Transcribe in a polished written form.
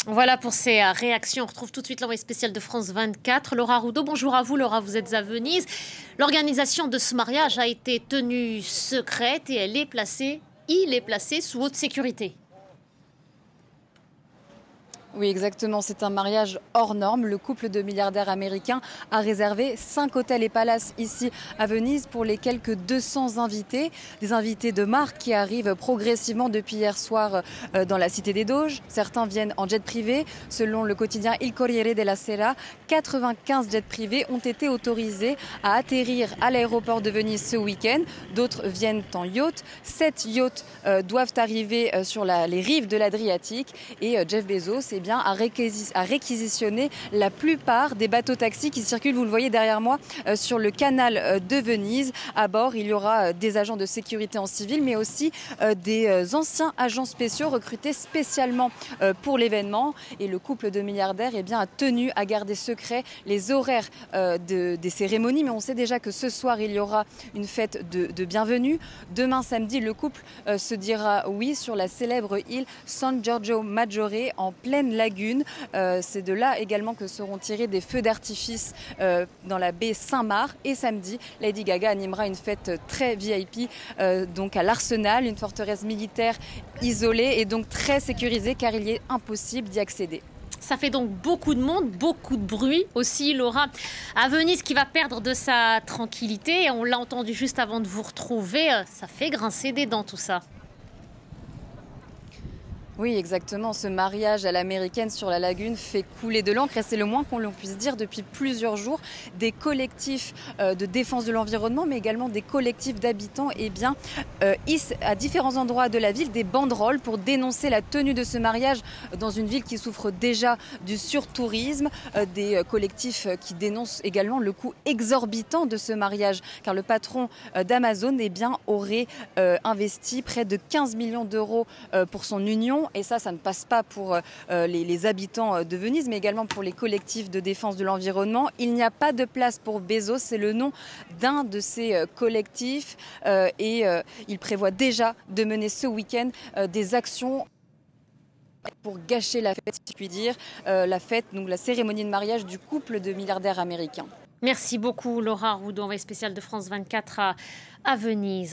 Voilà pour ces réactions. On retrouve tout de suite l'envoyé spécial de France 24, Laura Roudot. Bonjour à vous, Laura, vous êtes à Venise. L'organisation de ce mariage a été tenue secrète et il est placé sous haute sécurité. Oui, exactement. C'est un mariage hors norme. Le couple de milliardaires américains a réservé 5 hôtels et palaces ici à Venise pour les quelques 200 invités. Des invités de marque qui arrivent progressivement depuis hier soir dans la Cité des Doges. Certains viennent en jet privé. Selon le quotidien Il Corriere della Sera, 95 jets privés ont été autorisés à atterrir à l'aéroport de Venise ce week-end. D'autres viennent en yacht. 7 yachts doivent arriver sur les rives de l'Adriatique. Et Jeff Bezos a réquisitionné la plupart des bateaux-taxis qui circulent, vous le voyez derrière moi, sur le canal de Venise. À bord, il y aura des agents de sécurité en civil, mais aussi des anciens agents spéciaux recrutés spécialement pour l'événement. Et le couple de milliardaires a tenu à garder secret les horaires des cérémonies. Mais on sait déjà que ce soir, il y aura une fête de bienvenue. Demain, samedi, le couple se dira oui sur la célèbre île San Giorgio Maggiore en pleine lagune. C'est de là également que seront tirés des feux d'artifice dans la baie Saint-Marc. Et samedi, Lady Gaga animera une fête très VIP donc à l'Arsenal, une forteresse militaire isolée et donc très sécurisée car il est impossible d'y accéder. Ça fait donc beaucoup de monde, beaucoup de bruit aussi, Laura, à Venise qui va perdre de sa tranquillité. On l'a entendu juste avant de vous retrouver, ça fait grincer des dents tout ça. Oui, exactement. Ce mariage à l'américaine sur la lagune fait couler de l'encre et c'est le moins qu'on puisse dire depuis plusieurs jours. Des collectifs de défense de l'environnement, mais également des collectifs d'habitants, hissent à différents endroits de la ville des banderoles pour dénoncer la tenue de ce mariage dans une ville qui souffre déjà du surtourisme. Des collectifs qui dénoncent également le coût exorbitant de ce mariage, car le patron d'Amazon aurait investi près de 15 millions d'euros pour son union. Et ça ne passe pas pour les habitants de Venise, mais également pour les collectifs de défense de l'environnement. Il n'y a pas de place pour Bezos, c'est le nom d'un de ces collectifs. Il prévoit déjà de mener ce week-end des actions pour gâcher la fête, si je puis dire, la cérémonie de mariage du couple de milliardaires américains. Merci beaucoup, Laura Roudot, envoyée spéciale de France 24 à Venise.